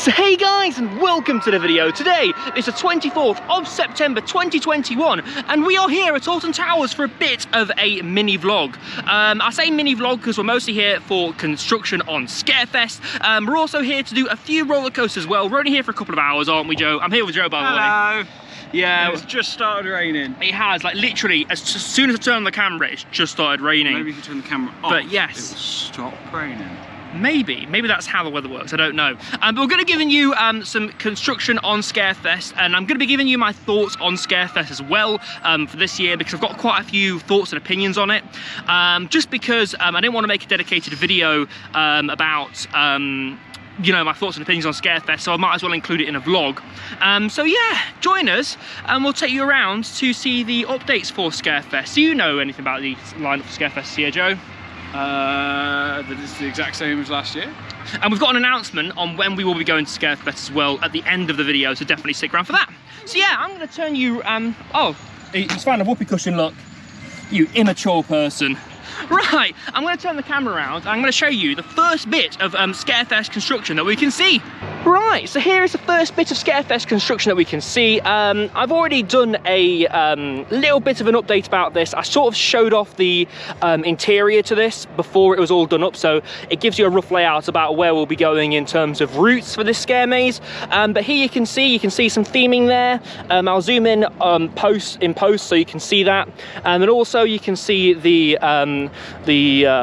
So hey guys, and welcome to the video. Today is the 24th of September 2021 and we are here at Alton Towers for a bit of a mini vlog. I say mini vlog because we're mostly here for construction on Scarefest. We're also here to do a few roller coasters as well. We're only here for a couple of hours, aren't we, Joe? I'm here with Joe, by the way. Hello. Yeah, it's just started raining. It has, like literally, as soon as I turn on the camera, it's just started raining. Maybe if you turn the camera off, but yes, it will stop raining. Maybe that's how the weather works, I don't know. But we're going to be giving you some construction on Scarefest, and I'm going to be giving you my thoughts on Scarefest as well for this year, because I've got quite a few thoughts and opinions on it. Just because I didn't want to make a dedicated video about you know, my thoughts and opinions on Scarefest, so I might as well include it in a vlog. So yeah, join us and we'll take you around to see the updates for Scarefest. Do you know anything about the lineup for Scarefest this year, Joe? That it's the exact same as last year. And we've got an announcement on when we will be going to Scarefest as well at the end of the video, so definitely stick around for that. So yeah, I'm going to turn you, oh, he's found a whoopee cushion, look. You immature person. Right, I'm going to turn the camera around and I'm going to show you the first bit of Scarefest construction that we can see. Right, so here is the first bit of Scarefest construction that we can see. I've already done a little bit of an update about this. I sort of showed off the interior to this before it was all done up, so it gives you a rough layout about where we'll be going in terms of routes for this scare maze. But here you can see some theming there. I'll zoom in post so you can see that. And also you can see the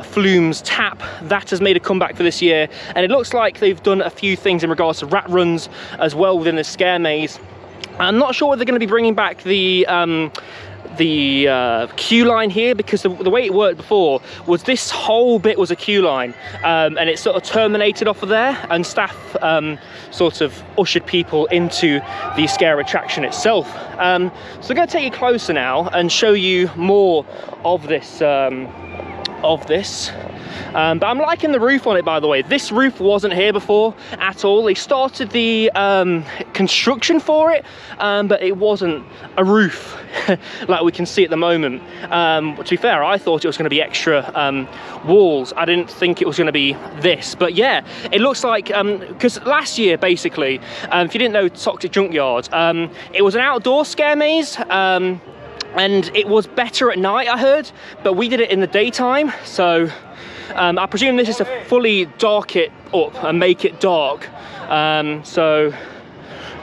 Flumes tap that has made a comeback for this year, and it looks like they've done a few things in regards to rat runs as well within the scare maze. I'm not sure whether they're going to be bringing back the queue line here, because the way it worked before was this whole bit was a queue line, and it sort of terminated off of there, and staff sort of ushered people into the scare attraction itself. So I'm going to take you closer now and show you more of this. But I'm liking the roof on it, by the way. This roof wasn't here before at all. They started the construction for it, but it wasn't a roof like we can see at the moment. To be fair, I thought it was going to be extra walls. I didn't think it was going to be this, but yeah, it looks like, because last year, basically, if you didn't know Toxic Junkyard, it was an outdoor scare maze, and it was better at night, I heard, but we did it in the daytime, so I presume this is to fully dark it up and make it dark. So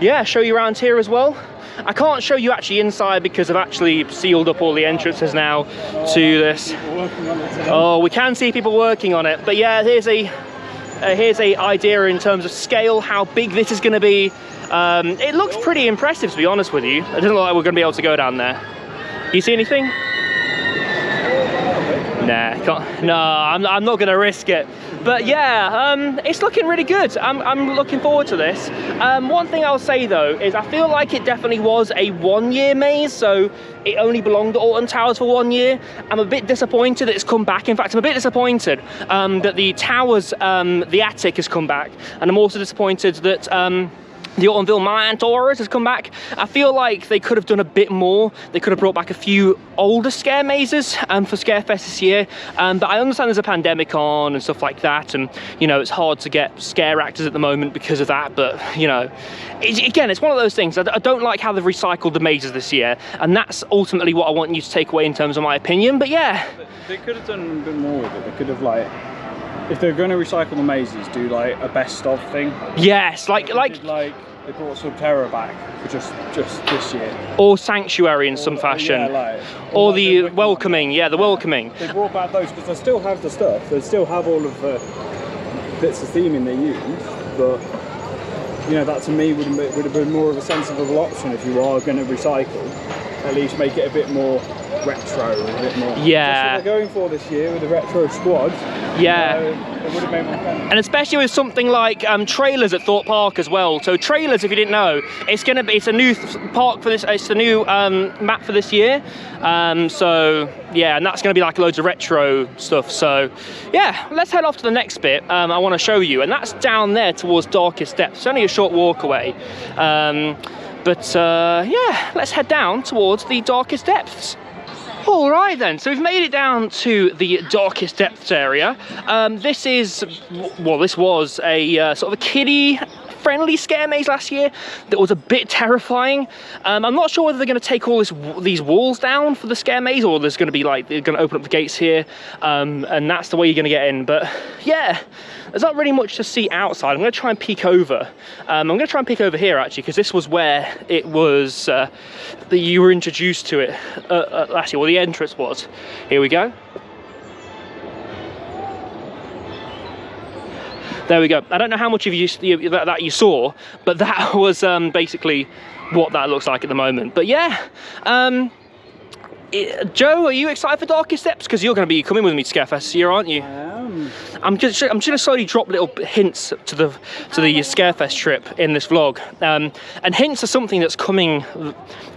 yeah, show you around here as well. I can't show you actually inside because I've actually sealed up all the entrances now to this. Oh, we can see people working on it, but yeah, here's a idea in terms of scale, how big this is going to be. It looks pretty impressive, to be honest with you. It doesn't look like we're going to be able to go down there. You see anything? Nah, no, I'm not going to risk it. But yeah, it's looking really good. I'm looking forward to this. One thing I'll say though is I feel like it definitely was a one-year maze, so it only belonged to Alton Towers for 1 year. I'm a bit disappointed that it's come back. In fact, I'm a bit disappointed that the towers, the attic has come back, and I'm also disappointed that the Altonville Mine Tours has come back. I feel like they could have done a bit more. They could have brought back a few older scare mazes for Scarefest this year. But I understand there's a pandemic on and stuff like that, and you know, it's hard to get scare actors at the moment because of that. But you know, again, it's one of those things. I don't like how they've recycled the mazes this year, and that's ultimately what I want you to take away in terms of my opinion. But yeah, they could have done a bit more with it. They could have, like, if they're going to recycle the mazes, do like a best of thing. Yes, like they brought Subterra back for just this year. Or Sanctuary in some fashion. Yeah, or the Welcoming, yeah, the Welcoming. They brought back those because they still have the stuff. They still have all of the bits of theming they use, but you know, that to me would have been more of a sensible option if you are going to recycle. At least make it a bit more retro, a bit more. Yeah. That's what they're going for this year with the retro squad. Yeah. It would have made more sense. And especially with something like trailers at Thorpe Park as well. So trailers, if you didn't know, it's a new park for this. It's a new map for this year. So yeah, and that's going to be like loads of retro stuff. So yeah, let's head off to the next bit. I want to show you, and that's down there towards Darkest Depths. It's only a short walk away. Yeah, let's head down towards the Darkest Depths. All right then, so we've made it down to the Darkest Depths area. This was a sort of a kiddie friendly scare maze last year that was a bit terrifying. I'm not sure whether they're going to take all these walls down for the scare maze, or there's going to be like, they're going to open up the gates here, and that's the way you're going to get in. But yeah, there's not really much to see outside. I'm going to try and peek over. I'm going to try and peek over here actually, because this was where it was that you were introduced to it last year, well, the entrance was. Here we go. There we go. I don't know how much of that you saw, but that was basically what that looks like at the moment. But yeah, Joe, are you excited for Darkening Depths? Because you're going to be coming with me to Scarefest this year, aren't you? I am. I'm just going to slowly drop little hints to the Scarefest trip in this vlog, and hints are something that's coming.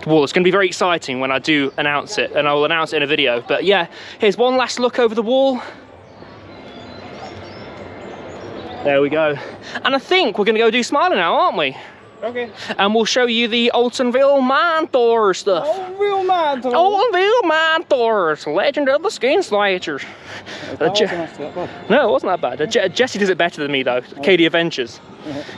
Well, it's going to be very exciting when I do announce it, and I will announce it in a video. But yeah, here's one last look over the wall. There we go. And I think we're going to go do Smiler now, aren't we? Okay. And we'll show you the Altonville mine tour stuff. Altonville mine tour. Altonville mine tours. Legend of the Skin Snatchers. That wasn't that bad. No, it wasn't that bad. Jesse does it better than me though. KD Adventures.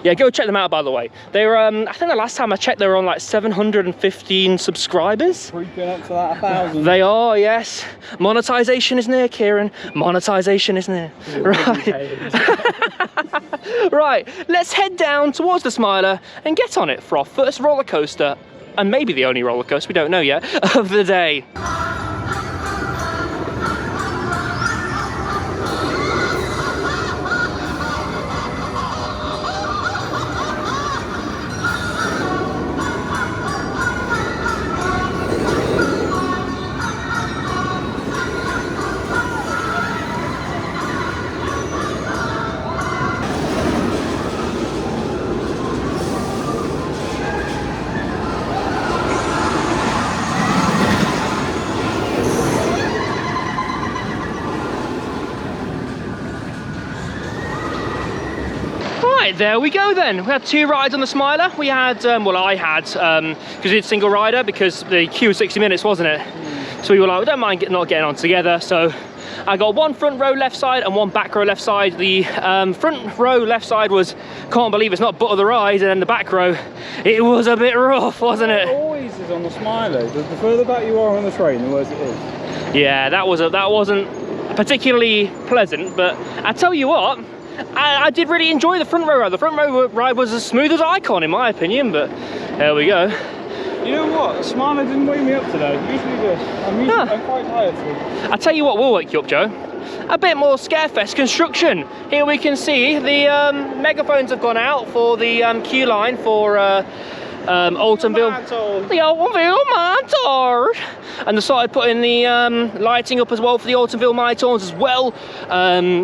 Yeah, go check them out by the way. They were, I think the last time I checked they were on like 715 subscribers. Creeping up to that 1,000. They are, yes. Monetization is near, Kieran. Monetization is near. Right. Right, let's head down towards the Smiler and get on it for our first roller coaster, and maybe the only roller coaster, we don't know yet, of the day. There we go then. We had two rides on the Smiler. We had, well I had, because we did single rider because the queue was 60 minutes, wasn't it? So we were like, we don't mind not getting on together. So I got one front row left side and one back row left side. The front row left side was, can't believe it's not butt of the ride, and then the back row, it was a bit rough, wasn't it? It always is on the Smiler. The further back you are on the train, the worse it is. Yeah, that wasn't particularly pleasant, but I tell you what, I did really enjoy the front row ride. The front row ride was as smooth as Icon in my opinion, but there we go. You know what? Smiler didn't wake me up today. Usually does. I'm quite tired today. I tell you what will wake you up, Joe. A bit more Scarefest construction. Here we can see the megaphones have gone out for the queue line for Altonville. The Altonville mine tour. And they started putting the lighting up as well for the Altonville mine tours as well.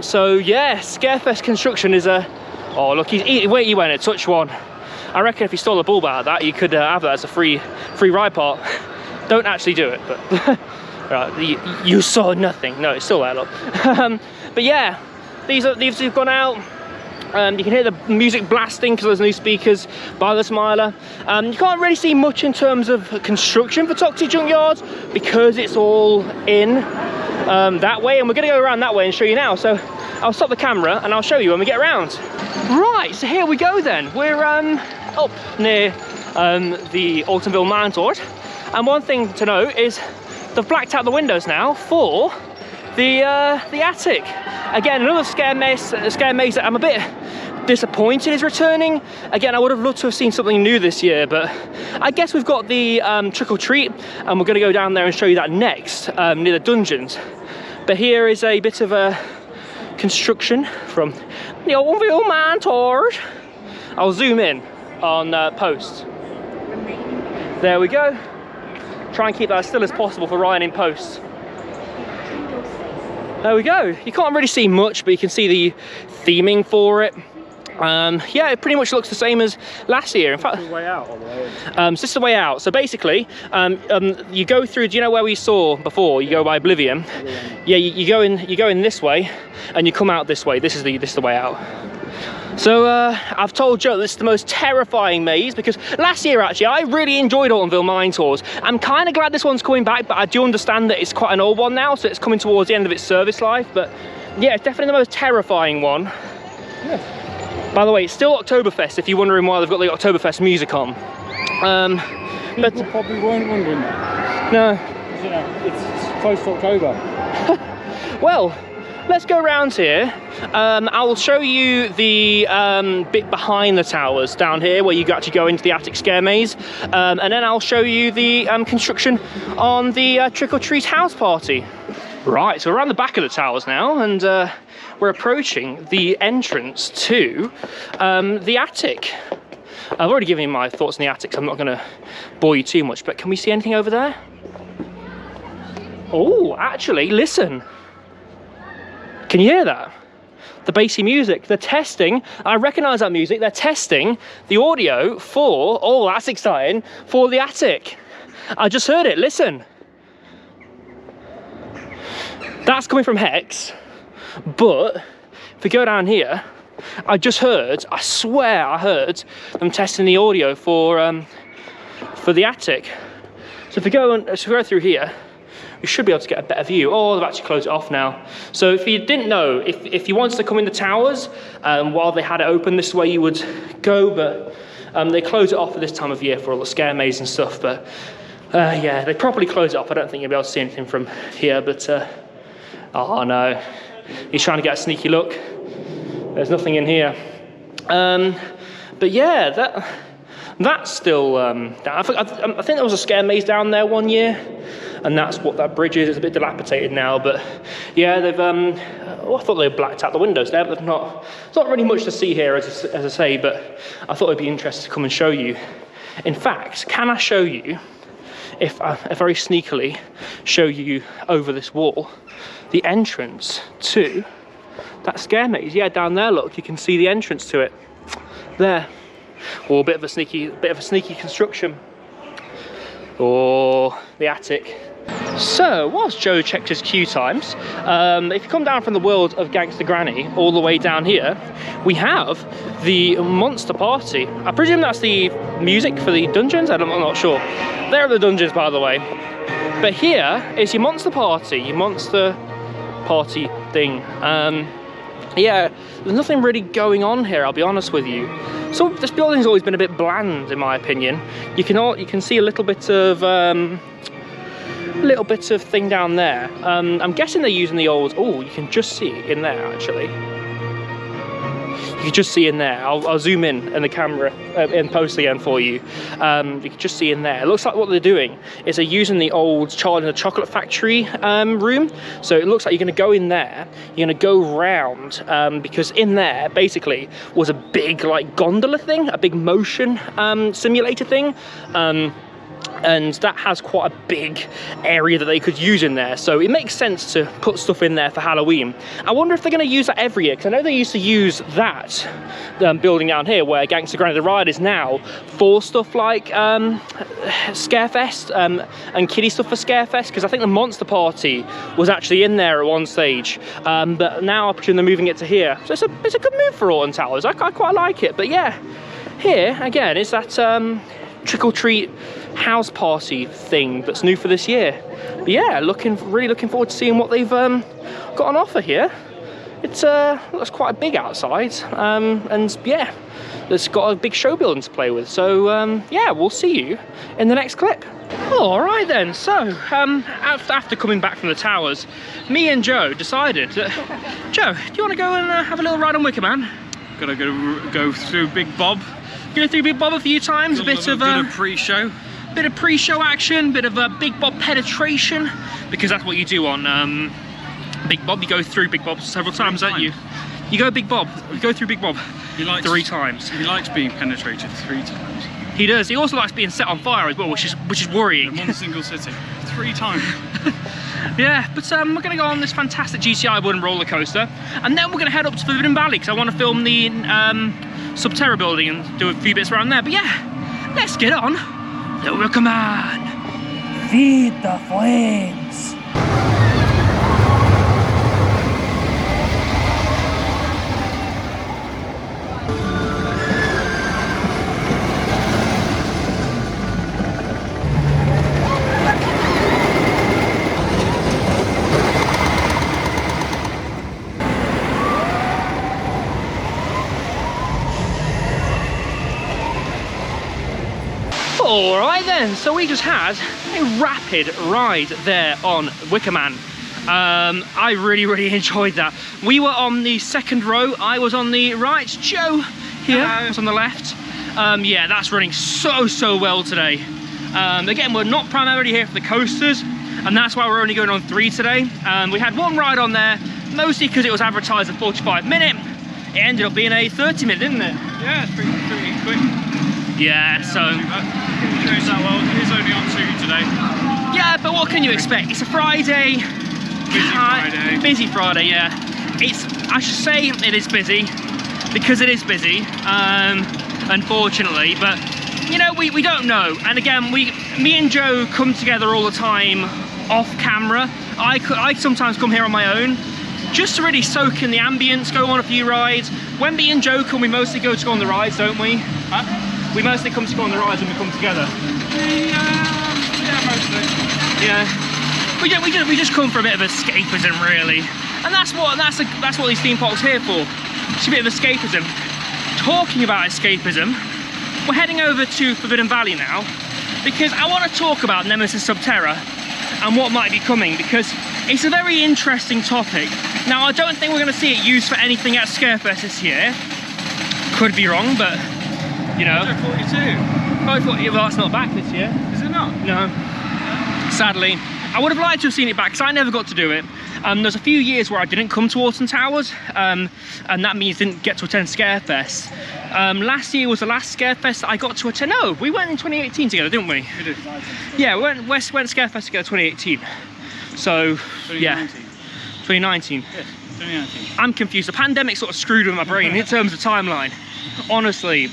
So yeah, Scarefest construction is a... Oh look, he went and touched one. I reckon if you stole a bulb out of that, you could have that as a free ride part. Don't actually do it, but right, you saw nothing. No, it's still there, look. But yeah, these have gone out. You can hear the music blasting because there's new speakers by the Smiler. You can't really see much in terms of construction for Toxic Junkyard because it's all in that way, and we're going to go around that way and show you now. So I'll stop the camera and I'll show you when we get around. Right, so here we go then. We're up near the Altonville mine tours, and one thing to note is they've blacked out the windows now for the attic. Again, another scare maze that I'm a bit disappointed is returning. Again, I would have loved to have seen something new this year, but I guess we've got the trick or treat, and we're going to go down there and show you that next near the dungeons. But here is a bit of a construction from the Altonville mine tours. I'll zoom in on post. There we go. Try and keep that as still as possible for Ryan in post. There we go. You can't really see much, but you can see the theming for it. Yeah, it pretty much looks the same as last year. In fact, this is the way out or the way in? So this is the way out. So basically, you go through. Do you know where we saw before? You go by Oblivion. Yeah, you go in this way, and you come out this way. This is the way out. So I've told Joe this is the most terrifying maze because last year actually I really enjoyed Altonville mine tours. I'm kind of glad this one's coming back, but I do understand that it's quite an old one now, so it's coming towards the end of its service life. But yeah, it's definitely the most terrifying one. Yeah. By the way, it's still Oktoberfest if you're wondering why they've got the Oktoberfest music on. But People probably weren't wondering that. No. You know, it's close to October. Well, let's go around here. I will show you the bit behind the towers down here where you actually go into the attic scare maze. And then I'll show you the construction on the Trick or Treat house party. Right, so we're around the back of the towers now, and we're approaching the entrance to the attic. I've already given you my thoughts on the attic, so I'm not going to bore you too much, but can we see anything over there? Oh, actually, listen. Can you hear that? The bassy music. They're testing, I recognise that music, they're testing the audio for, oh, that's exciting, for the attic. I just heard it, listen. That's coming from Hex, but if we go down here, I just heard, I swear I heard them testing the audio for the attic. So if we go through here, we should be able to get a better view. Oh, they've actually closed it off now. So if you didn't know, if you wanted to come in the towers while they had it open, this is where you would go, but they close it off at this time of year for all the scare maze and stuff. But yeah, they properly close it off. I don't think you'll be able to see anything from here, but oh no, he's trying to get a sneaky look. There's nothing in here. But yeah, that's still I think there was a scare maze down there one year, and that's what that bridge is. It's a bit dilapidated now, but yeah, they've I thought they blacked out the windows there, but there's not really much to see here, as I say, but I thought it'd be interesting to come and show you. In fact, can I show you, if I very sneakily show you over this wall, the entrance to that scare maze? Yeah, down there, look, you can see the entrance to it there. Or a bit of a sneaky construction. Or the attic. So, whilst Joe checked his queue times, if you come down from the world of Gangster Granny all the way down here, we have the Monster Party. I presume that's the music for the dungeons? I'm not sure. There are the dungeons, by the way. But here is your Monster Party, your Monster Party thing. Yeah, there's nothing really going on here, I'll be honest with you. So this building's always been a bit bland, in my opinion. You can see a little bit of thing down there. I'm guessing they're using the old. Oh, you can just see in there actually. You can just see in there. I'll zoom in the camera in post again for you. You can just see in there. It looks like what they're doing is they're using the old Charlie and the Chocolate Factory room. So it looks like you're going to go in there. You're going to go round because in there basically was a big like gondola thing, a big motion simulator thing. And that has quite a big area that they could use in there, so it makes sense to put stuff in there for Halloween. I wonder if they're going to use that every year, because I know they used to use that building down here where Gangster Granny the Ride is now for stuff like Scarefest and kiddie stuff for Scarefest, because I think the Monster Party was actually in there at one stage, but now I presume they're moving it to here. So it's a good move for Alton Towers. I quite like it. But yeah, here again is that Trick or Treat house party thing that's new for this year. But yeah, really looking forward to seeing what they've got on offer here. It's looks quite big outside, and yeah, it's got a big show building to play with. So yeah, we'll see you in the next clip. All right then. So after coming back from the towers, me and Joe decided that, Joe, do you want to go and have a little ride on Wickerman? Gotta go through Big Bob. Go through Big Bob a few times. A bit of pre-show. Bit of pre-show action, bit of Big Bob penetration, because that's what you do on Big Bob. You go through Big Bob several times, don't you? You go Big Bob. You go through Big Bob 3 times. He likes being penetrated 3 times. He does. He also likes being set on fire as well, which is worrying. In one single sitting, 3 times. Yeah, but we're going to go on this fantastic GCI wooden roller coaster, and then we're going to head up to Forbidden Valley because I want to film the Subterra building and do a few bits around there. But yeah, let's get on. The Wickerman. Feed the flames. All right then, so we just had a rapid ride there on Wickerman. I really enjoyed that. We were on the second row, I was on the right, Joe here was on the left. Yeah, that's running so well today. Again, we're not primarily here for the coasters, and that's why we're only going on 3 today. We had 1 ride on there, mostly because it was advertised a 45-minute. It ended up being a 30-minute, didn't it? Yeah, it's pretty quick. Yeah, so... Shows that well, it is only on 2 today. Yeah, but what can you expect? It's a Friday. Busy Friday. Busy Friday, yeah. I should say it is busy, because it is busy, unfortunately, but you know, we don't know. And again, me and Joe come together all the time off camera. I sometimes come here on my own, just to really soak in the ambience, go on a few rides. When me and Joe come, we mostly go to go on the rides, don't we? Huh? We mostly come to go on the rides when we come together. Yeah, mostly. Yeah. We just come for a bit of escapism, really, and that's what these theme parks are here for. It's a bit of escapism. Talking about escapism, we're heading over to Forbidden Valley now, because I want to talk about Nemesis Subterra and what might be coming, because it's a very interesting topic. Now, I don't think we're going to see it used for anything at Scarefest this year. Could be wrong, but you know. 42. Well, that's not back this year. Is it not? No. Sadly. I would have liked to have seen it back, because I never got to do it. There's a few years where I didn't come to Alton Towers, and that means didn't get to attend Scarefest. Last year was the last Scarefest I got to attend. No, we went in 2018 together, didn't we? We did. Yeah, we went Scarefest together 2018. So, 2019. yeah. 2019. Yes, 2019. I'm confused. The pandemic sort of screwed with my brain in terms of timeline. Honestly,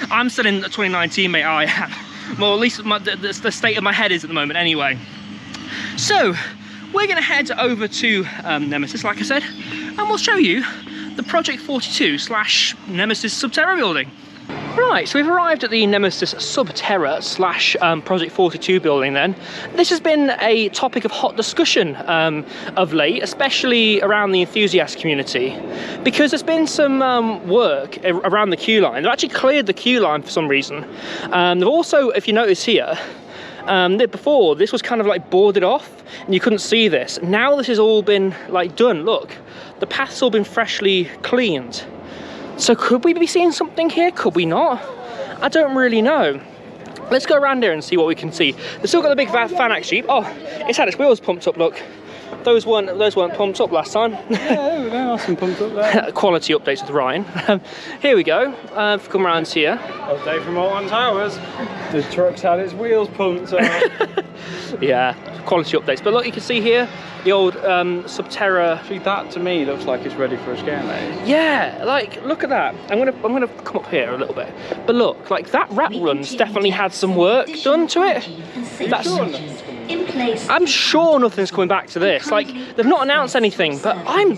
I'm still in 2019, mate. I am. Well, at least the state of my head is at the moment, anyway. So, we're going to head over to Nemesis, like I said, and we'll show you the Project 42/ Nemesis Subterra building. Right, so we've arrived at the Nemesis Subterra / Project 42 building then. This has been a topic of hot discussion of late, especially around the enthusiast community, because there's been some work around the queue line. They've actually cleared the queue line for some reason. They've also, if you notice here, before this was kind of like boarded off and you couldn't see this. Now this has all been like done. Look, the path's all been freshly cleaned. So could we be seeing something here? Could we not? I don't really know. Let's go around here and see what we can see. They've still got the big Fanax Jeep. Oh, it's had its wheels pumped up, look. Those weren't pumped up last time. Yeah, they're nice and pumped up there. Quality updates with Ryan. Here we go. Come around here. Update from Alton Towers. The truck's had its wheels pumped up. Yeah, quality updates. But look, you can see here the old Subterra. See, that to me looks like it's ready for a scare, mate. Yeah, like look at that. I'm gonna come up here a little bit. But look, like that rat run's definitely had some work done to it. I'm sure nothing's coming back to this. Like they've not announced anything, but I'm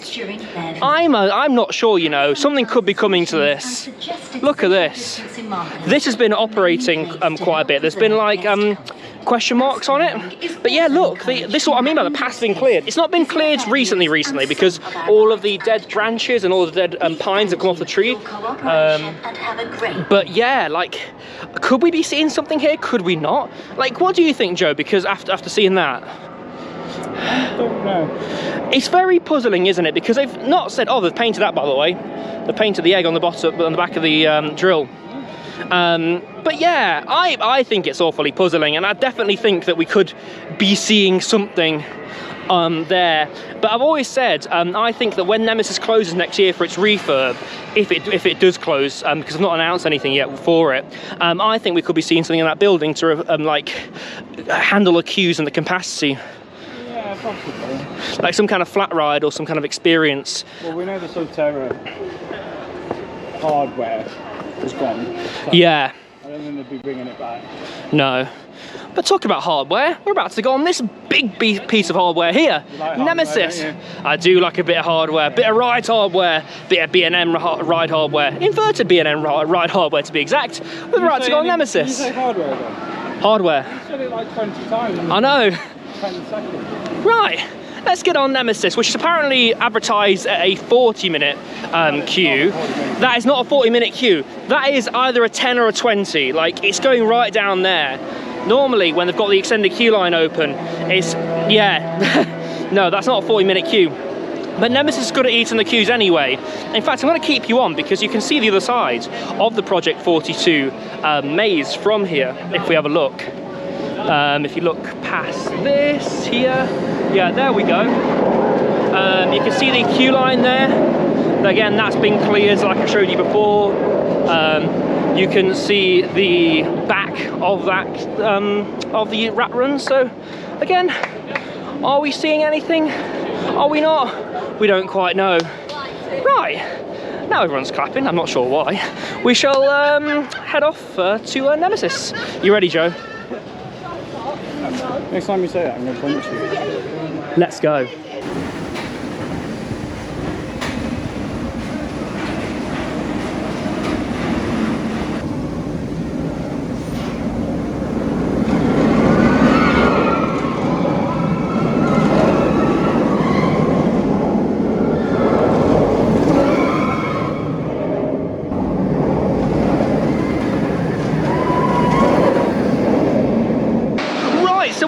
not sure. You know, something could be coming to this. Look at this. This has been operating quite a bit. There's been like question marks on it. But yeah, look, this is what I mean by the path's been cleared. It's not been cleared recently because all of the dead branches and all the dead pines have come off the tree. But yeah, like, could we be seeing something here? Could we not? Like, what do you think, Joe? Because after seeing that, I don't know. it's very puzzling, isn't it? Because they've not said, oh, they've painted that, by the way. They painted the egg on the bottom, on the back of the drill. But yeah, I think it's awfully puzzling, and I definitely think that we could be seeing something there. But I've always said, I think that when Nemesis closes next year for its refurb, if it does close, because I've not announced anything yet for it, I think we could be seeing something in that building to like handle the queues and the capacity. Yeah, possibly. Like some kind of flat ride or some kind of experience. Well, we know the Subterra hardware is gone. So Yeah. I don't think they'd be bringing it back. No. But talking about hardware, we're about to go on this big piece of hardware here. You like hardware, Nemesis. don't you? I do like a bit of hardware, bit of ride hardware, bit of B&M ride hardware, inverted B&M ride hardware to be exact. We're about to go on Nemesis. Did you say hardware again? Hardware. You said it like 20 times. I know. 10 seconds. Right. let's get on Nemesis, which is apparently advertised at a 40-minute queue. That is not a 40-minute queue. That is either a 10 or a 20. Like, it's going right down there. Normally, when they've got the extended queue line open, it's, yeah, no, that's not a 40-minute queue. But Nemesis is good at eating the queues anyway. In fact, I'm going to keep you on because you can see the other side of the Project 42 maze from here, if we have a look. If you look past this here, yeah, there we go. You can see the queue line there. Again, that's been cleared like I showed you before. You can see the back of that, of the rat run. So again, are we seeing anything? Are we not? We don't quite know. Right, now everyone's clapping, I'm not sure why. We shall head off to Nemesis. You ready, Joe? Next time you say that, I'm going to punch you. Let's go.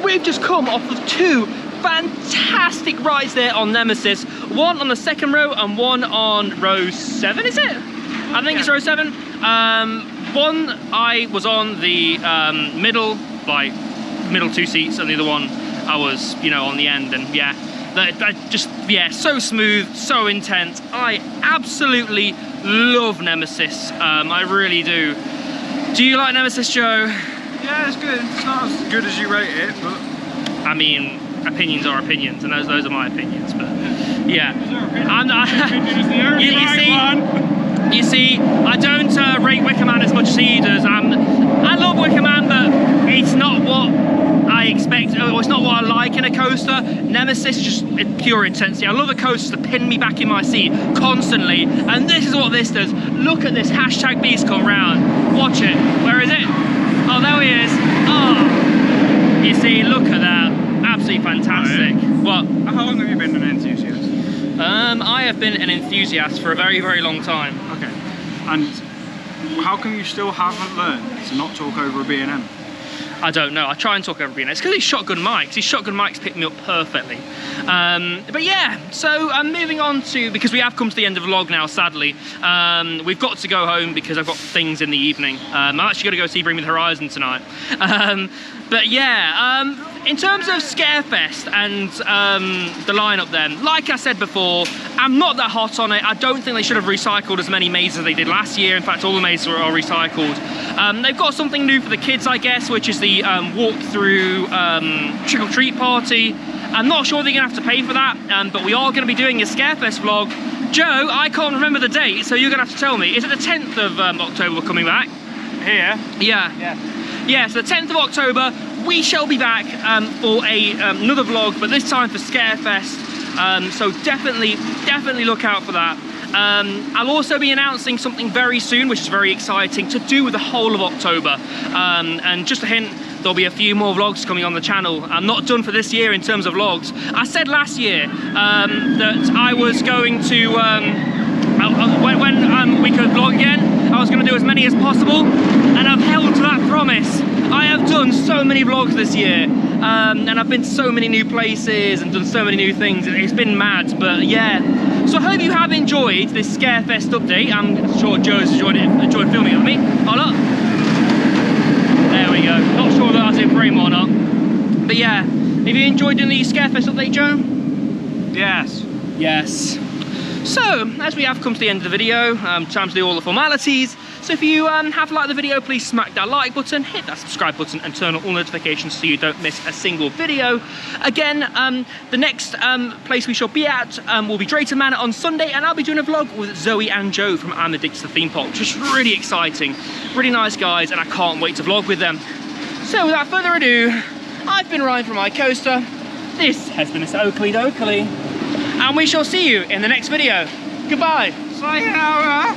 We've just come off of two fantastic rides there on Nemesis. One on the second row and one on row 7, is it? I think it's row 7. One I was on the middle two seats, and the other one I was, you know, on the end. And yeah, that just, yeah, so smooth, so intense. I absolutely love Nemesis. I really do. Do you like Nemesis, Joe? Yeah, it's good. It's not as good as you rate it, but I mean, opinions are opinions, and those are my opinions. But yeah, I'm not. You see, I don't rate Wickerman as much as he does. I love Wickerman, but it's not what I expect, or it's not what I like in a coaster. Nemesis, just pure intensity. I love a coaster to pin me back in my seat constantly, and this is what this does. Look at this hashtag beast come round. Watch it. Where is it? Oh, there he is. Oh, you see, look at that. Absolutely fantastic. What? how long have you been an enthusiast? I have been an enthusiast for a very, very long time. Okay. And how come you still haven't learned to not talk over a B&M? I don't know. I try and talk over B&M. It's because these shotgun mics. These shotgun mics pick me up perfectly. But yeah, so I'm moving on to, because we have come to the end of the vlog now, sadly. We've got to go home because I've got things in the evening. I'm actually going to go see Bring Me the Horizon tonight. But yeah, in terms of Scarefest and the lineup then, like I said before, I'm not that hot on it. I don't think they should have recycled as many mazes as they did last year. In fact, all the mazes are recycled. They've got something new for the kids, I guess, which is the walk-through trick-or-treat party. I'm not sure they're going to have to pay for that, but we are going to be doing a Scarefest vlog. Joe, I can't remember the date, so you're going to have to tell me. Is it the 10th of October we're coming back? Here? Yeah. Yeah, so the 10th of October, we shall be back for another vlog, but this time for Scarefest. So definitely look out for that. I'll also be announcing something very soon, which is very exciting, to do with the whole of October. And just a hint, there'll be a few more vlogs coming on the channel. I'm not done for this year in terms of vlogs. I said last year that I was going to, when we could vlog again, I was going to do as many as possible, and I've held to that promise. I have done so many vlogs this year, and I've been to so many new places and done so many new things. It's been mad, but yeah. So I hope you have enjoyed this Scarefest update. I'm sure Joe's enjoyed filming it with me. Hold up. There we go. Not sure that that's in frame or not. But yeah, have you enjoyed doing the Scarefest update, Joe? Yes. Yes. So, as we have come to the end of the video, time to do all the formalities. So if you have liked the video, please smack that like button, hit that subscribe button, and turn on all notifications so you don't miss a single video. Again, the next place we shall be at will be Drayton Manor on Sunday, and I'll be doing a vlog with Zoe and Joe from I'm Addicted to the Theme Park, which is really exciting. Really nice guys, and I can't wait to vlog with them. So without further ado, I've been Ryan from my coaster. This has been Mr. Oakley Dokley, and we shall see you in the next video. Goodbye. Sayonara.